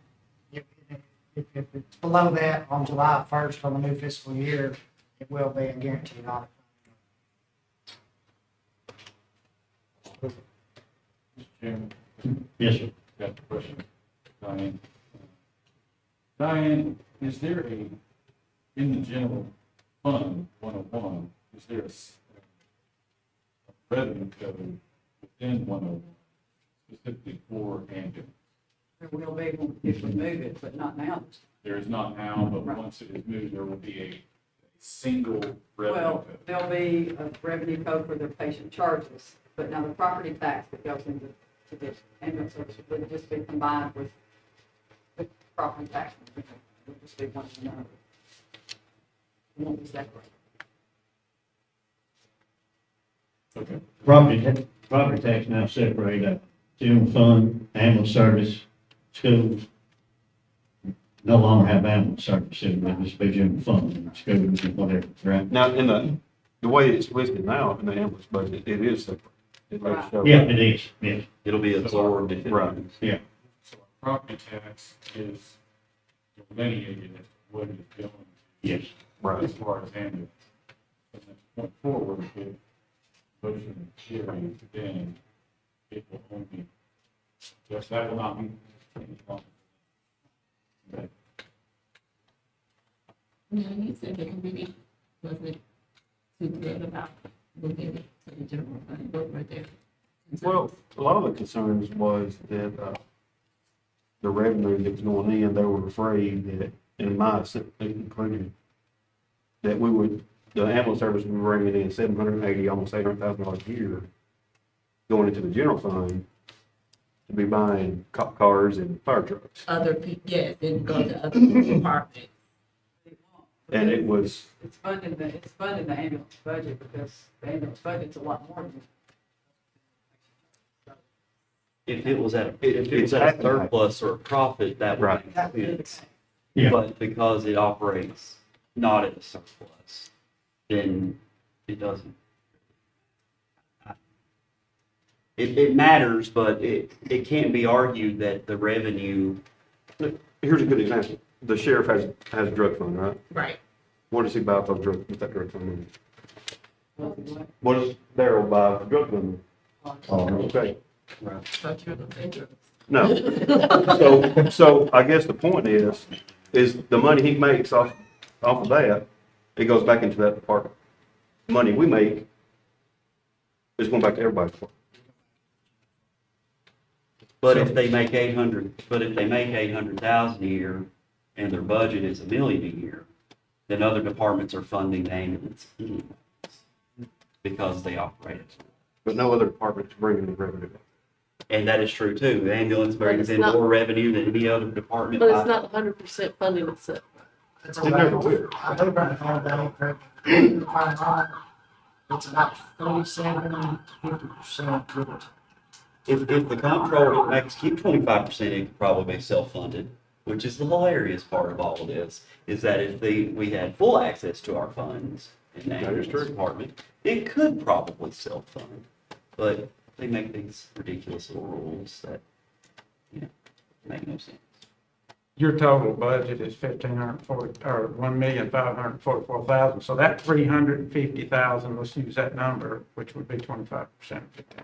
If it's below that on July 1st on the new fiscal year, it will be a guaranteed audit. Mr. Chairman, Yes, sir. got a question. Diane. Diane, is there in the general fund 101, is there a revenue code within 101 specifically for ambulance? there will be if we move it, but not now. There is not now, but Right. once it is moved, there will be a single revenue Well, code. there'll be a revenue code for their patient charges, but now the property tax that goes into this ambulance service would just be combined with the property tax. It would just be one number. It won't be separate. Okay. Property tax now separate up. General fund, ambulance service, schools. No longer have ambulance service, it will just be general fund, schools, and whatever, right? Now, in the way it's listed now in the ambulance budget, it is separate. It does show. Yeah, it is, yes. It'll be absorbed if it Right. moves. Yeah. So our property tax is delineated as to what is going to. Yes. Right. As far as ambulance. And then going forward, if motion carries, then it will only, yes, that will not be. Okay. Now, you said the committee wasn't too good about moving it to the general fund, what were their concerns? Well, a lot of the concerns was that, the revenue that was going in, they were afraid that, and my included, that the ambulance service would be bringing in $780, almost $800,000 a year going into the general fund to be buying cop cars and fire trucks. Other people, yes, and go to other departments. And it was, It's funding the ambulance budget because the ambulance budget's a lot more than. If it was at a surplus or a profit, that would Right. make sense. Yeah. But because it operates not at a surplus, then it doesn't. It matters, but it can't be argued that the revenue, here's a good example. The sheriff has a drug fund, right? Right. What does he buy with that drug fund money? What? What does Darrell buy for drug fund? Okay. Thought you were the vendor. No. So I guess the point is the money he makes off of that, it goes back into that department. Money we make is going back to everybody's department. but if they make 800,000 a year and their budget is $1 million a year, then other departments are funding the ambulance anyways, because they operate it. But no other department's bringing the revenue. And that is true too. The ambulance brings it's in not- more revenue than any other department. But it's not 100% funding itself. It's It never will. I do run it all down, correct? If I'm wrong, it's about 47 to 50%, give or take. If the comptroller makes, keep 25%, it could probably be self-funded, which is the hilarious part of all of this, is that if we had full access to our funds in the That is ambulance true. department, it could probably self-fund. But they make these ridiculous little rules that, you know, make no sense. Your total budget is 1,540, or 1,544,000, so that 350,000, let's use that number, which would be 25% of 15.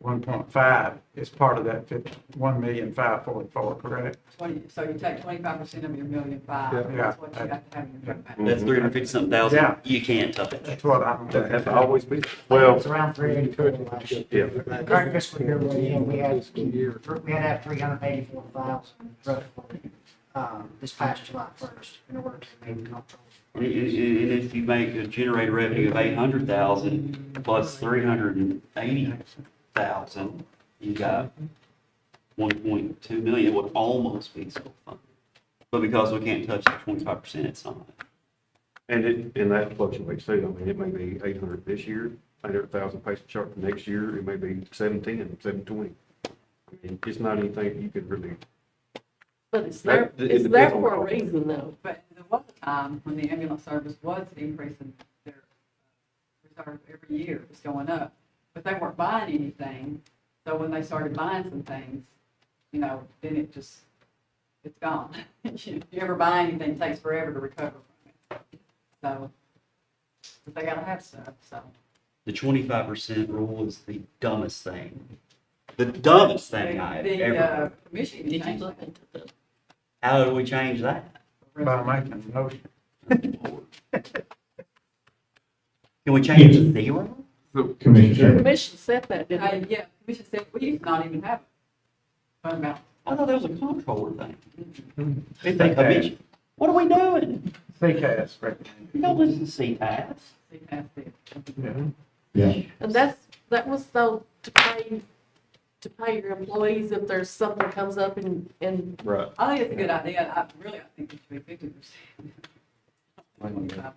1.5 is part of that 1,544,000, correct? So you take 25% of your 1,500,000, Yeah. that's what you have to have in your budget. That's 350-something thousand, Yeah. you can't touch. That's what I'm. That has to always be. Well, It's around 384 last year. yeah. Current fiscal year, we had to have 384,000 roughly, this past July 1st in order to make control. And if you make a generated revenue of 800,000 plus 380,000, you got 1.2 million, it would almost be self-funded. But because we can't touch the 25%, it's not. And that fluctuates too. I mean, it may be 800 this year, 800,000 patient chart the next year, it may be 710, 720. I mean, it's not anything you could really. But it's there, It it's depends there on for a cost. reason though. But there was a time when the ambulance service was increasing their reserve every year, it was going up. But they weren't buying anything, so when they started buying some things, you know, then it's gone. You ever buy anything, it takes forever to recover from it. So, but they gotta have stuff, so. The 25% rule is the dumbest thing. The dumbest thing I have ever. Commission Did you changed look that. into the? How do we change that? By making a motion. Can we change it to zero? Commissioner. Commission said that, didn't they? Yeah, commission said, we used to not even have a fund balance. I thought that was a controller thing. It's a CTAS. commission. What are we doing? CCAS, right? You don't listen to CPAS. See, that's it. Yeah. And that was so to pay your employees if there's something comes up and Right. I think it's a good idea. I think it should be 50%.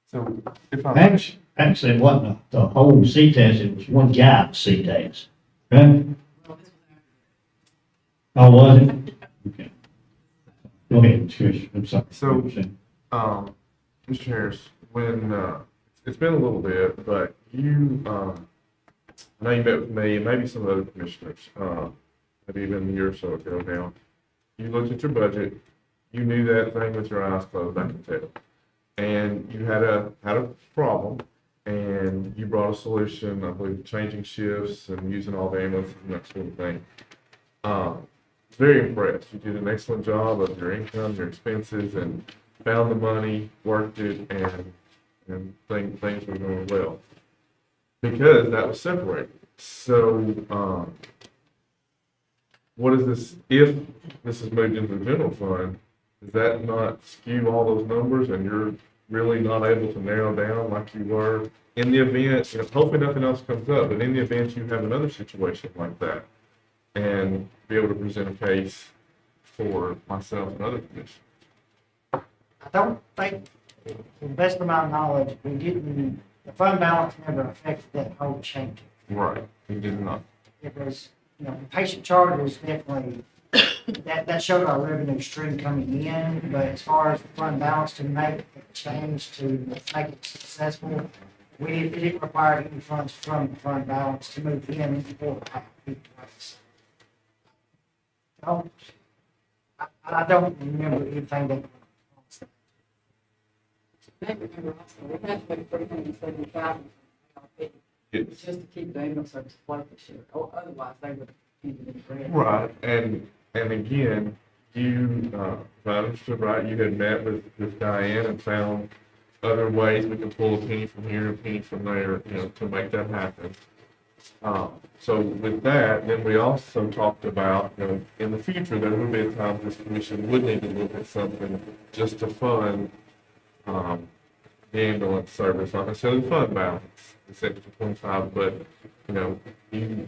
So if I. Actually, it wasn't the whole CTAS, it was one guy with CTAS. Right? Oh, was it? Okay. Go ahead, Trish, I'm sorry. So, Mr. Harris, when, it's been a little bit, but you, I know you met with me and maybe some other commissioners, maybe even a year or so ago now. You looked at your budget, you knew that thing with your eyes closed, I can tell. And you had a problem, and you brought a solution, I believe, changing shifts and using all the ambulances and that sort of thing. Very impressed. You did an excellent job of your income, your expenses, and found the money, worked it, and things were going well. Because that was separated. So, what is this, if this is moved into the general fund, does that not skew all those numbers and you're really not able to narrow down like you were in the event, you know, hopefully nothing else comes up, but in the event you have another situation like that and be able to present a case for myself and other commissioners? I don't think, to the best of my knowledge, the fund balance never affected that whole change. Right, it did not. It was, the patient chart was definitely, that showed our revenue stream coming in, but as far as the fund balance to make a change to make it successful, it didn't require any funds from the fund balance to move in or out either place. I don't remember anything that. I remember also, we had to pay 370,000. It's just to keep the ambulance service afloat this year, or otherwise they would have ended in red. Right, and again, you, if I understood right, you had met with Diane and found other ways we can pull a penny from here, a penny from there, to make that happen. So with that, then we also talked about, in the future, there would be a time this commission would need to look at something just to fund, the ambulance service, not necessarily the fund balance, the extra 25, but, you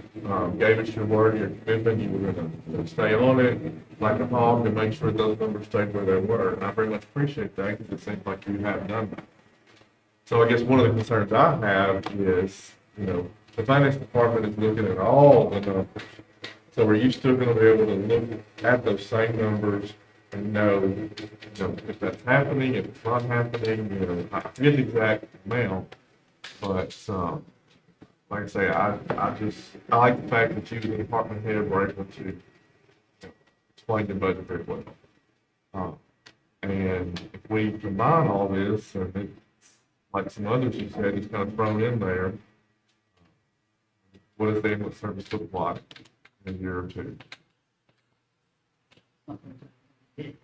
gave us your word, your commitment, you were gonna stay on it like a hog and make sure those numbers stayed where they were. And I very much appreciate that because it seems like you have done that. So I guess one of the concerns I have is, the finance department is looking at all the numbers. So are you still gonna be able to look at those same numbers and know, if that's happening, if it's not happening, I forget the exact amount, but, like I say, I like the fact that you, the department head, were able to, you know, explain the budget very well. And if we combine all this, and it's, like some others you said, he's kind of thrown in there, what does the ambulance service look like in a year or two?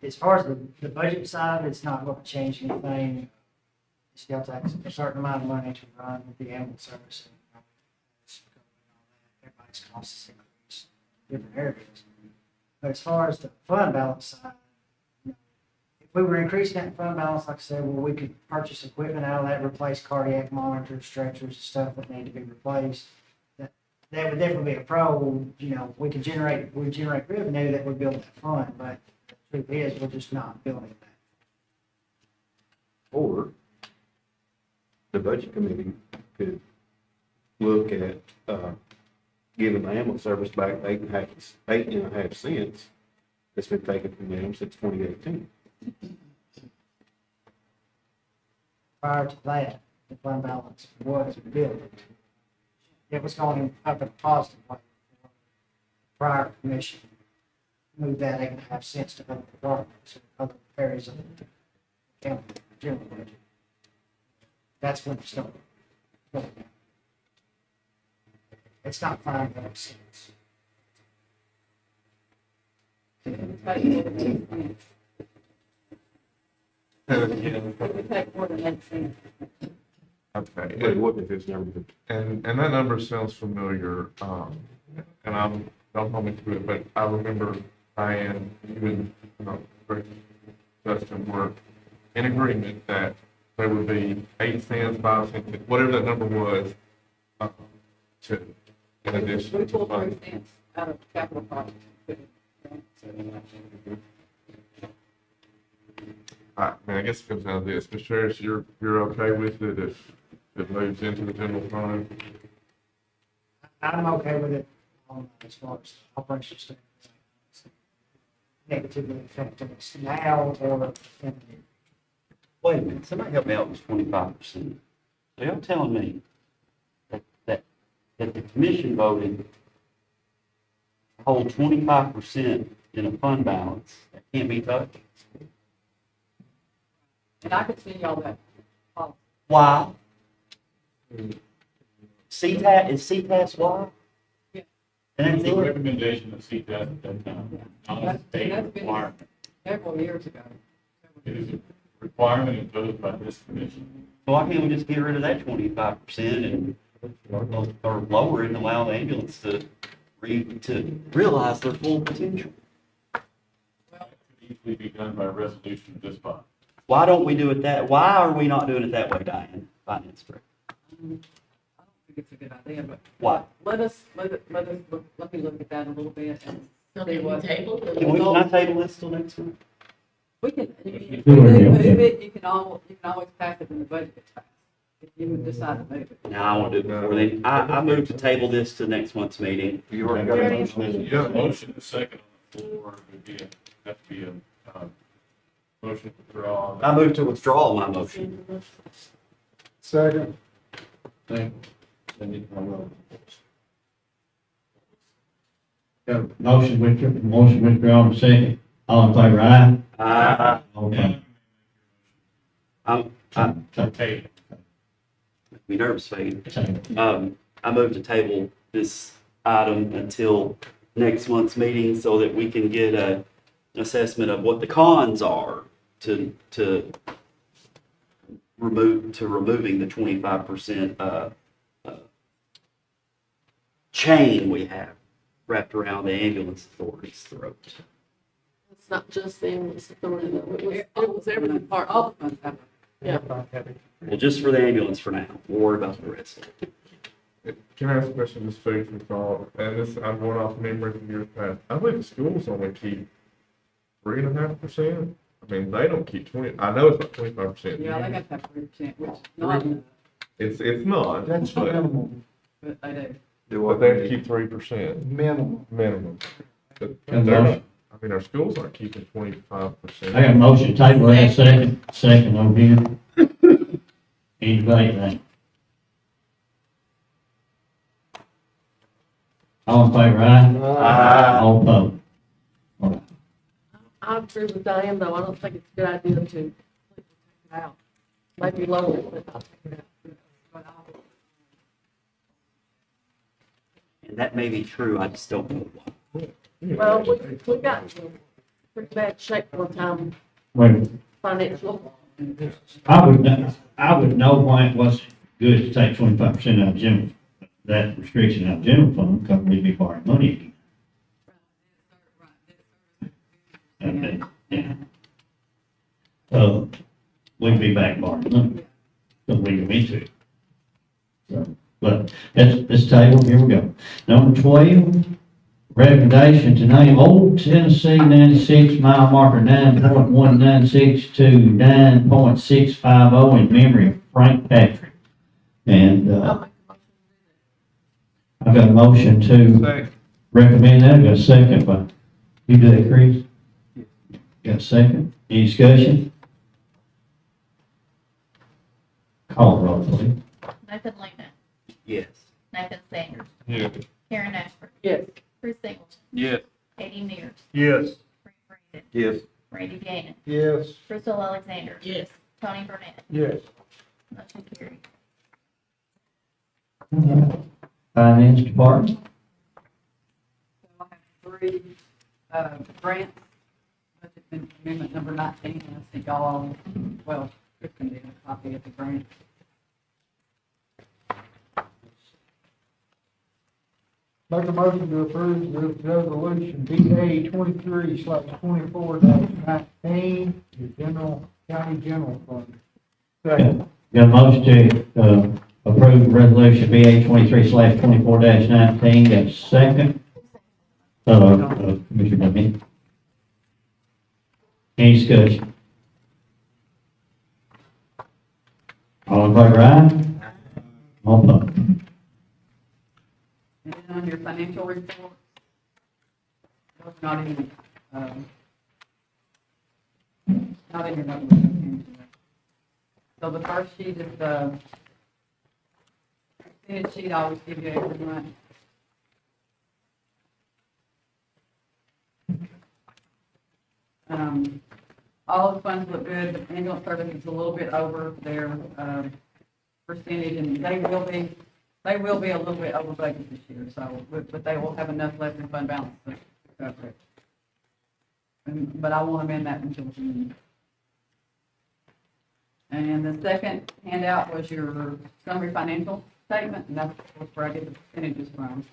As far as the budget side, it's not going to change anything. It still takes a certain amount of money to run the ambulance service. And everybody's costs increase in different areas. But as far as the fund balance side, if we were increasing that fund balance, like I said, well, we could purchase equipment out of that, replace cardiac monitors, stretchers, stuff that need to be replaced. That would definitely be a pro. You know, we generate revenue that would build that fund, but the truth is, we're just not building that. Or the budget committee could look at, giving the ambulance service back 8.5 cents that's been taken from them since 2018. Prior to that, the fund balance was built. It was going up in a positive way. Prior commission moved that 8.5 cents to other departments, other areas of the county general budget. That's when it started. It's not 5 cents. It take more than 8 cents. Okay. But what if it's never been? And that number sounds familiar, and don't hold me to it, but I remember Diane, you and Justin were in agreement that there would be 8 cents, 5 cents, whatever that number was, to, in addition We to pulled 3 funding. cents out of capital projects. I mean, I guess it comes down to this, Mr. Harris, you're okay with it if it moves into the general fund? I'm okay with it as far as operational stuff. Negatively affecting us now or in the future. Wait a minute, somebody help me out with 25%. So y'all telling me that the commission voted to hold 25% in a fund balance that can't be touched? And I could send y'all that policy. Why? CTAS, is CTAS why? Yeah. And that's The it? recommendation of CTAS at that time, not a That's state been requirement. several years ago. It is a requirement imposed by this commission. So why can't we just get rid of that 25% and, or lower it and allow the ambulance to realize their full potential? That could easily be done by resolution of this body. Why don't we do it why are we not doing it that way, Diane, finance director? I don't think it's a good idea, but. Why? Let me look at that a little bit and So see can we what. table it? Can I table this till next week? We can, if Do you it, move yeah. it, you can always pass it when the budget gets passed. If you would decide to move it. No, I won't do it before then. I move to table this to next month's meeting. You already got a motion. You have a motion, a second on the floor, have to be a motion to withdraw. I move to withdraw my motion. Second. Then you can Got a motion withdrawn, second. All in favor, aye? All opposed? I'm Okay. be nervous, Fade. Table. I move to table this item until next month's meeting so that we can get a assessment of what the cons are to removing the 25% chain we have wrapped around the ambulance authority's throat. It's not just the ambulance authority, though. It was Every every part, all the funds have. Yeah. Well, just for the ambulance for now. We'll worry about the rest. Can I ask a question, just food for thought, and this, I'm going off memory from years past, I believe the schools only keep 3.5%, I mean, they don't keep 20, I know it's not 25%. Yeah, they got that 3%, which is not enough, It's not, That's but, minimum, but they do. but they have to keep 3% minimum. minimum. But And they're not, motion. I mean, our schools aren't keeping 25%. I got a motion, table that, second over here. Any debate, then? All in favor, aye? Aye. All opposed? I agree with Diane, though, I don't think it's a good idea to take it out. Maybe lower it, but not take it out. And that may be true, I just don't know why. Well, we got in pretty bad shape one time, Wait, financial. I would know why it was good to take 25% out of general, that restriction out of general fund, because we'd be borrowing money again. Okay, yeah. We'd be back borrowing money, so we go into it. So, but this table, here we go. Number 12, recommendation to name Old Tennessee 96 mile marker 9.196 to 9.650 in memory of Frank Patrick. And, I've got a motion to recommend that. I've got a second, but you do that, Chris? Got a second? Any discussion? Call the roll, please. Nathan Lena, Yes. Nathan Sanders, Yeah. Karen Ashford, Yes. Chris Singleton, Yes. Eddie Mears, Yes. Brent Brandon, Yes. Randy Gainer, Yes. Crystal Alexander, Yes. Tony Burnett, Yes. motion carried. Finance Department. So I have three, grants, budget amendment number 19, and I think y'all, well, it can be a copy of the grant. Make a motion to approve the resolution BA 23/24-19, the general, county general fund. Second. Got a motion to, approve resolution BA 23/24-19. Got a second? Commissioner Bennett. Any discussion? All in favor, aye? All opposed? And then on your financial report, those are not even, not in your numbers. So the first sheet is the percentage sheet I always give you every month. All the funds look good, the ambulance service is a little bit over their, percentage, and they will be a little bit over budget this year, so, but they will have enough left in fund balance to cover it. But I won't amend that until June. And the second handout was your summary financial statement, and that's where I get the percentages from.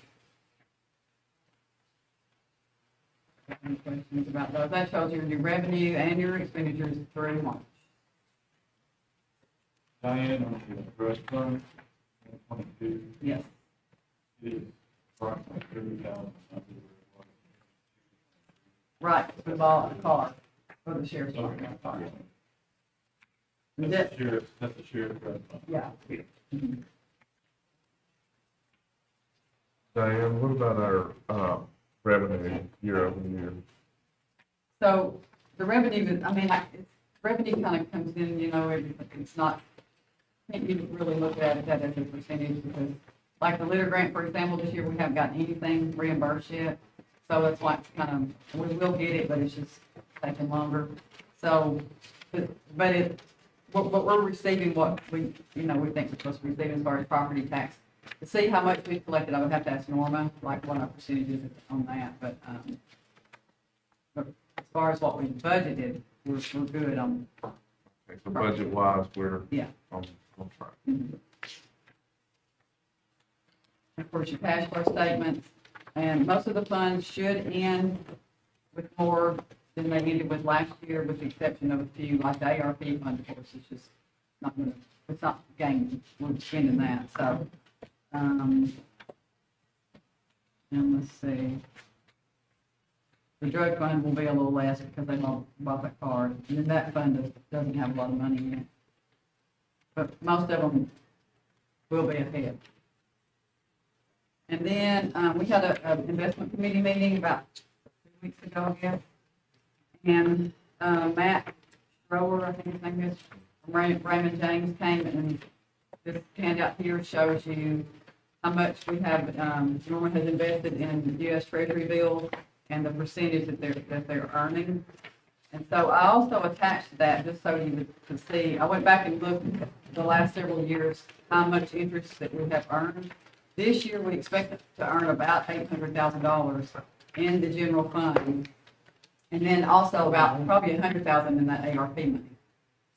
Any questions about those? That shows your new revenue and your expenditures through March. Diane, on the trust fund, 22, Yes. is approximately 30,000 under Right, we bought a car for the sheriff's department. car. That's the sheriff's trust fund. Yeah. Mhm. Diane, what about our, revenue year over year? So the revenue, revenue kind of comes in, it's not, can't you really look at that as a percentage, because like the litter grant, for example, this year we haven't gotten anything reimbursed yet. So that's why it's kind of, we will get it, but it's just taking longer. So, but what we're receiving, what we think we're supposed to receive as far as property tax. To see how much we collected, I would have to ask Norma, like what our percentage is on that, but as far as what we budgeted, we're good on. Okay, so budget wise, we're Yeah. on track. Of course, your cash flow statements, and most of the funds should end with more than they ended with last year, with the exception of a few, like the ARP fund, of course, it's just not gonna, it's not gaining, we're spending that, so. And let's see. The drug fund will be a little less because they bought that card, and then that fund doesn't have a lot of money in it. But most of them will be ahead. And then, we had an investment committee meeting about 2 weeks ago, I guess. And, Matt Schroer, I think his name is, from Raymond James came, and this handout here shows you how much we have, Norman has invested in US Treasury bills and the percentage that they're earning. And so I also attached that, just so you could see, I went back and looked at the last several years, how much interest that we have earned. This year, we expect to earn about $800,000 in the general fund. And then also about probably 100,000 in that ARP money.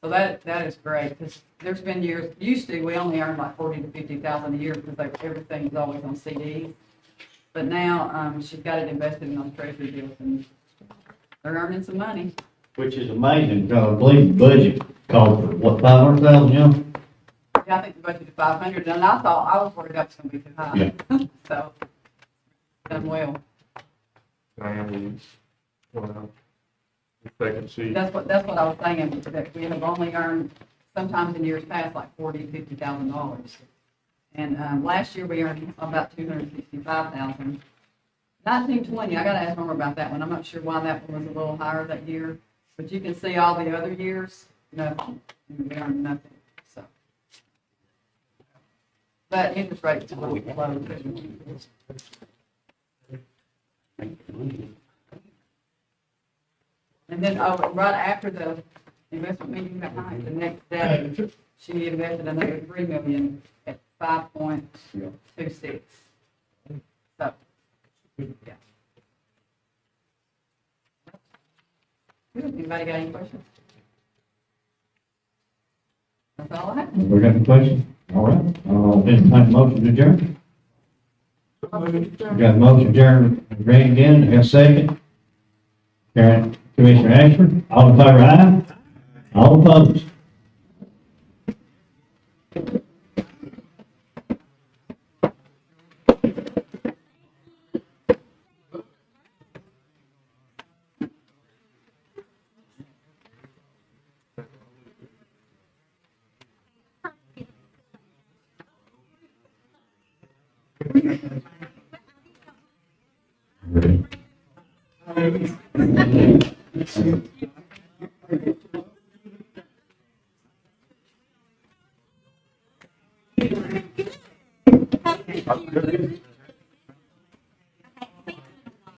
So that is great, because there's been years, used to, we only earned like 40 to 50,000 a year because everything's always on CDs. But now, she's got it invested in those treasury bills and they're earning some money. Which is amazing, because I believe the budget called for, what, 500,000, yeah? Yeah, I think the budget is 500, and I thought, I was worried that was gonna be too high. So, done well. Diane, well, the second sheet. That's what I was saying, that we have only earned, sometimes in years past, like $50,000. And, last year we earned about 265,000. 1920, I gotta ask Norma about that one. I'm not sure why that one was a little higher that year, but you can see all the other years, nothing. We earned nothing, so. But interest rates are low too. And then, right after the investment meeting that night, the next day, she invested another $3 million at 5.26. So, yeah. Good. Anybody got any questions? That's all I have. We got any questions? All right, entertain a motion to adjourn. We got a motion to adjourn, Grant again, and a second. Karen, Commissioner Ashford, all in favor, aye? All opposed? Good.